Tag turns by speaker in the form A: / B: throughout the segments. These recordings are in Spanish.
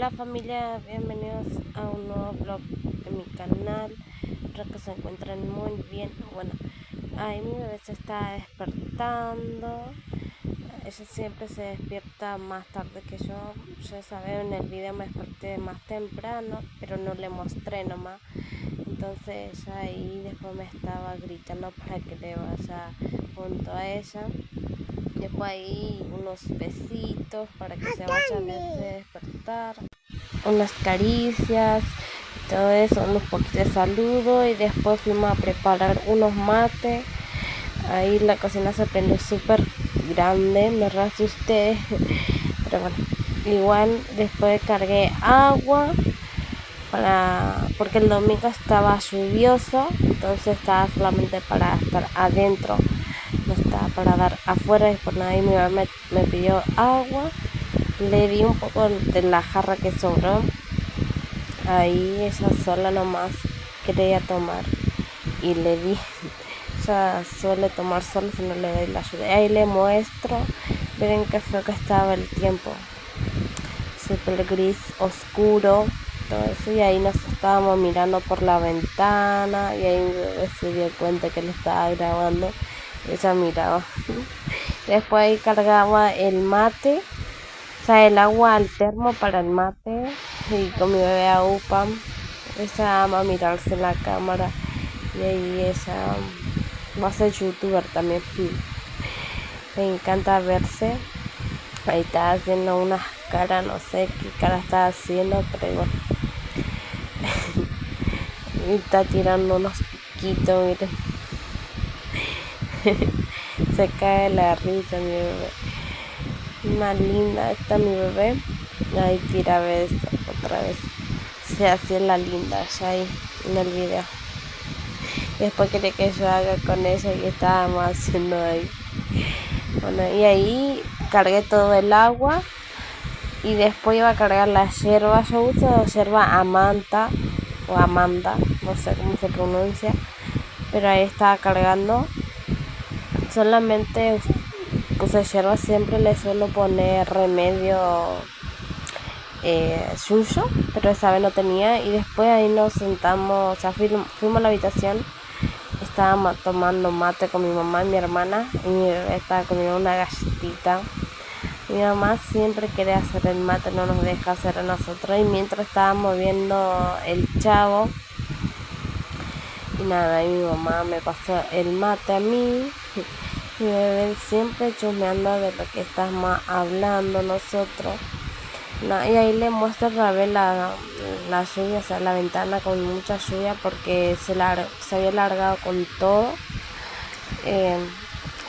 A: Hola familia, bienvenidos a un nuevo vlog de mi canal. Espero que se encuentren muy bien. Bueno, ahí mi bebé se está despertando. Ella siempre se despierta más tarde que yo. Ya saben, en el video me desperté más temprano, pero no le mostré nomás. Entonces ella ahí después me estaba gritando para que le vaya junto a ella. Después ahí unos besitos para que se vaya a despertar, unas caricias, todo eso, unos poquitos de saludo y después fuimos a preparar unos mates. Ahí la cocina se prendió súper grande, me re asusté, pero bueno, igual después cargué agua porque el domingo estaba lluvioso, entonces estaba solamente para estar adentro, no estaba para dar afuera. Y por nada ahí mi mamá me pidió agua, le di un poco de la jarra que sobró, ahí ella sola nomás quería tomar y le di. Ella suele tomar sola si no le doy la ayuda. Ahí le muestro, miren qué feo que estaba el tiempo, súper gris, oscuro, todo eso. Y ahí nos estábamos mirando por la ventana y ahí mi bebé se dio cuenta que le estaba grabando. Ella miraba. Después ahí cargaba el mate, o sea, el agua al termo para el mate. Y con mi bebé a UPA, ella ama mirarse en la cámara. Y ahí ella va a ser youtuber también. Me encanta verse. Ahí está haciendo unas caras, no sé qué cara está haciendo, pero bueno. Y está tirando unos piquitos, miren. Se cae la risa mi bebé. Más linda está mi bebé. Ahí tira beso otra vez. Se hacía la linda ya ahí en el video. Después quería que yo haga con ella y estábamos haciendo ahí. Bueno, y ahí cargué todo el agua y después iba a cargar la yerba. Yo uso yerba Amanta o Amanda, no sé cómo se pronuncia, pero ahí estaba cargando. Solamente puse yerba, siempre le suelo poner remedio suyo, pero esa vez no tenía. Y después ahí nos sentamos, o sea, fuimos a la habitación. Estábamos tomando mate con mi mamá y mi hermana, y mi bebé estaba comiendo una galletita. Mi mamá siempre quiere hacer el mate, no nos deja hacer a nosotros. Y mientras estábamos viendo El Chavo, y nada, y mi mamá me pasó el mate a mí. Mi bebé siempre chusmeando de lo que estamos hablando nosotros. No, y ahí le muestro otra vez la lluvia, o sea, la ventana con mucha lluvia porque se había largado con todo.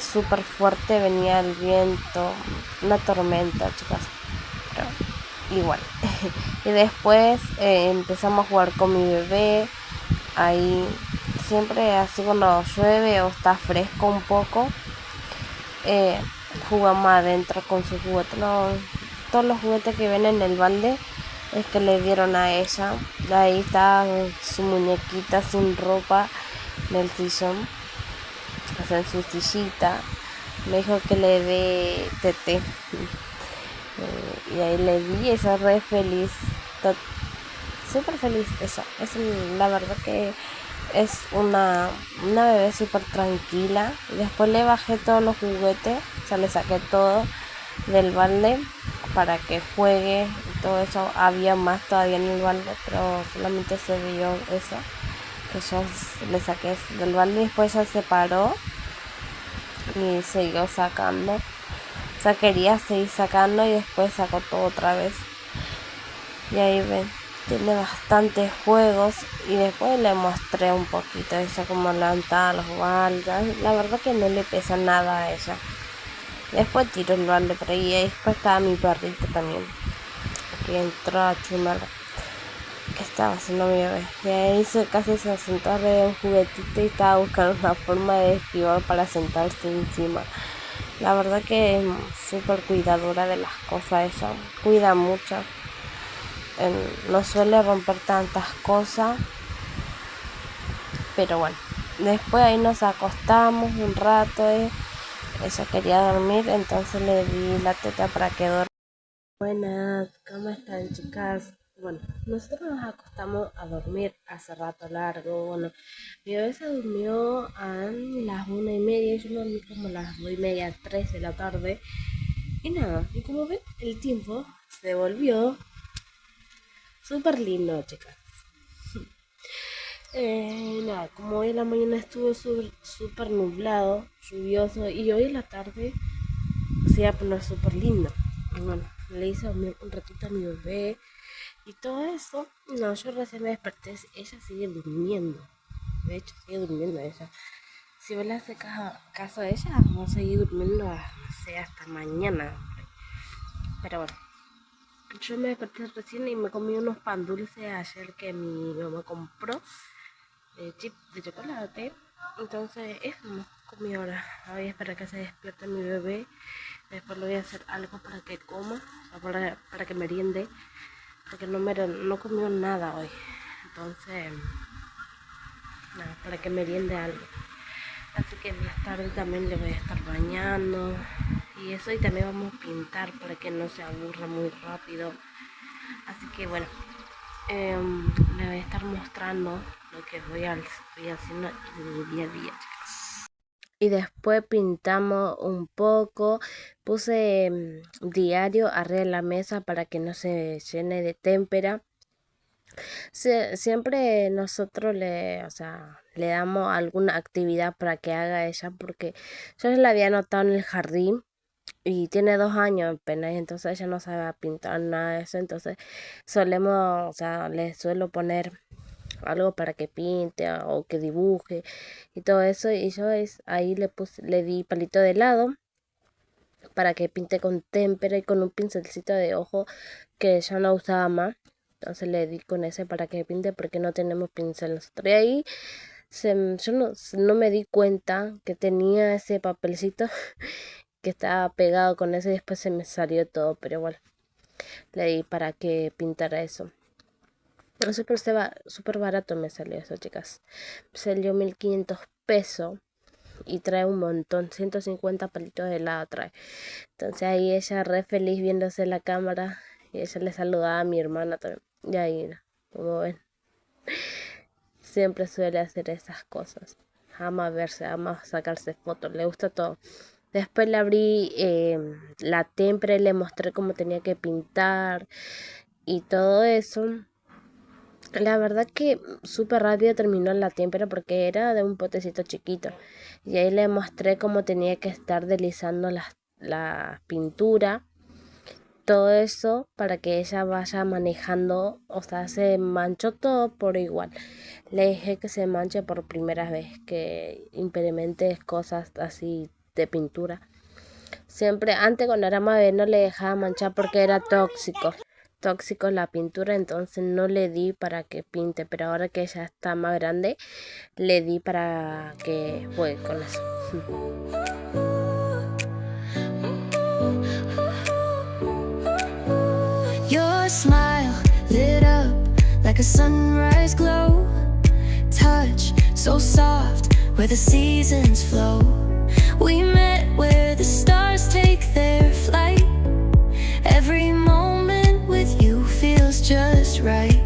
A: Súper fuerte venía el viento, una tormenta, chicas, pero igual. Y después empezamos a jugar con mi bebé. Ahí siempre así cuando llueve o está fresco un poco, jugamos adentro con sus juguetes. No, todos los juguetes que ven en el balde es que le dieron a ella. Ahí está su muñequita sin ropa en el sillón, o sea, en su sillita. Me dijo que le dé tete. Y ahí le di, ella re feliz, súper feliz ella. La verdad que es una bebé súper tranquila. Y después le bajé todos los juguetes, o sea, le saqué todo del balde para que juegue y todo eso. Había más todavía en el balde, pero solamente se vio eso que yo le saqué del balde. Y después ella se paró y siguió sacando, o sea, quería seguir sacando y después sacó todo otra vez. Y ahí ven, tiene bastantes juegos. Y después le mostré un poquito ella como levantaba los baldes. La verdad que no le pesa nada a ella. Después tiró el balde por ahí. Y después estaba mi perrito también, que entró a chumar que estaba haciendo mi bebé. Y ahí casi se sentó a ver un juguetito y estaba buscando una forma de esquivar para sentarse encima. La verdad que es súper cuidadora de las cosas ella. Cuida mucho. No suele romper tantas cosas. Pero bueno. Después ahí nos acostamos un rato. Ella quería dormir, entonces le di la teta para que duerma. Buenas, ¿cómo están, chicas? Bueno, nosotros nos acostamos a dormir hace rato largo. Bueno, mi bebé se durmió a las 1:30, yo me dormí como a las 2:30, 3 de la tarde. Y nada, y como ven, el tiempo se volvió súper lindo, chicas. Nada, como hoy en la mañana estuvo súper nublado, lluvioso, y hoy en la tarde se iba a poner súper lindo. Y bueno, le hice dormir un ratito a mi bebé y todo eso. No, yo recién me desperté, ella sigue durmiendo. De hecho, sigue durmiendo ella. Si vos le haces caso a ella, vamos a seguir durmiendo, no sé, hasta mañana. Pero bueno, yo me desperté recién y me comí unos pan dulces ayer que mi mamá compró, chip de chocolate. Entonces, eso me comí ahora. Voy a esperar que se despierte mi bebé. Después le voy a hacer algo para que coma, o sea, para que meriende, porque no comió nada hoy. Entonces, nada, para que meriende algo. Así que más tarde también le voy a estar bañando y eso, y también vamos a pintar para que no se aburra muy rápido. Así que bueno, le voy a estar mostrando lo que voy haciendo en mi día a día. Y después pintamos un poco, puse diario arriba de la mesa para que no se llene de témpera. Siempre nosotros o sea, le damos alguna actividad para que haga ella, porque yo la había notado en el jardín y tiene 2 años apenas, y entonces ella no sabe pintar nada de eso. Entonces o sea, le suelo poner algo para que pinte o que dibuje y todo eso, y yo ahí le di palito de helado para que pinte con témpera y con un pincelcito de ojo que ya no usaba más. Entonces le di con ese para que pinte, porque no tenemos pincel nosotros. Y ahí yo no me di cuenta que tenía ese papelcito que estaba pegado con ese, y después se me salió todo, pero bueno, le di para que pintara eso. Súper barato me salió eso, chicas. Me salió 1.500 pesos y trae un montón, 150 palitos de helado trae. Entonces ahí ella re feliz viéndose la cámara, y ella le saludaba a mi hermana también. Y ahí, como ven, siempre suele hacer esas cosas. Ama verse, ama sacarse fotos, le gusta todo. Después le abrí la témpera y le mostré cómo tenía que pintar y todo eso. La verdad que súper rápido terminó la témpera porque era de un potecito chiquito. Y ahí le mostré cómo tenía que estar deslizando la pintura, todo eso para que ella vaya manejando. O sea, se manchó todo por igual. Le dije que se manche por primera vez, que implemente cosas así de pintura. Siempre, antes cuando era más bebé, no le dejaba manchar porque era tóxico la pintura, entonces no le di para que pinte, pero ahora que ella está más grande, le di para que juegue con eso.
B: Your smile lit up like a sunrise glow. Touch so soft where the seasons flow. We met where the stars take their flight. Every moment with you feels just right.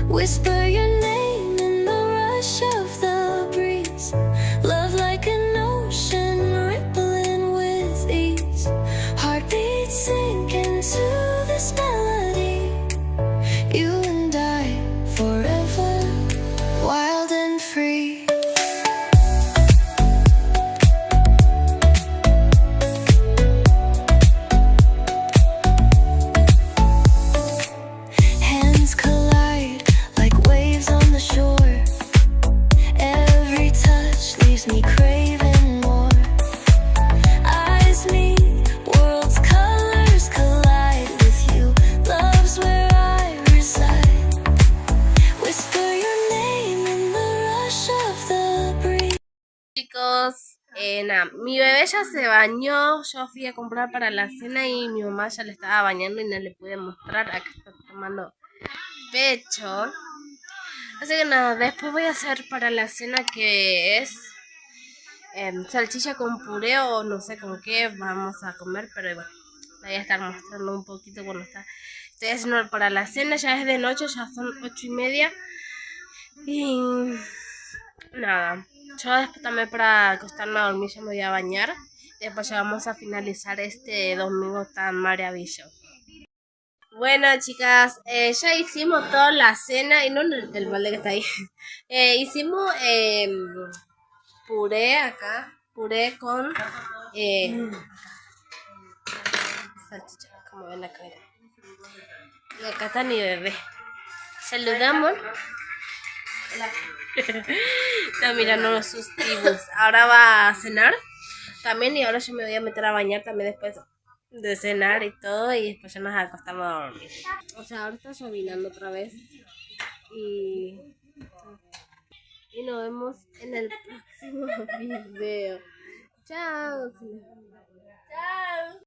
B: Whisper your name in the rush of the breeze. Love like an ocean rippling with ease. Heartbeats sink into this melody. You and I forever, wild and free. Hands collide like waves on the shore. Every touch leaves me craving more. Eyes meet, worlds' colors collide with you. Love's where I reside. Whisper your name in the rush of the breeze.
A: Chicos, nada, mi bebé ya se bañó, yo fui a comprar para la cena y mi mamá ya le estaba bañando y no le pude mostrar. Acá está tomando pecho. Así que nada, después voy a hacer para la cena, que es salchicha con puré o no sé con qué vamos a comer, pero bueno, Te voy a estar mostrando un poquito cuando estoy haciendo para la cena. Ya es de noche, ya son 8:30. Y nada, yo después también para acostarme a dormir ya me voy a bañar. Después ya vamos a finalizar este domingo tan maravilloso. Bueno, chicas, ya hicimos toda la cena y no el balde que está ahí. Hicimos puré acá, puré con salchicha, como ven acá. Y acá está mi bebé. Saludamos. Está mirando sus tibus. Ahora va a cenar también y ahora yo me voy a meter a bañar también después de cenar y todo y después ya nos acostamos a dormir. O sea, ahora está llovinando otra vez y nos vemos en el próximo video. Chao. Chao.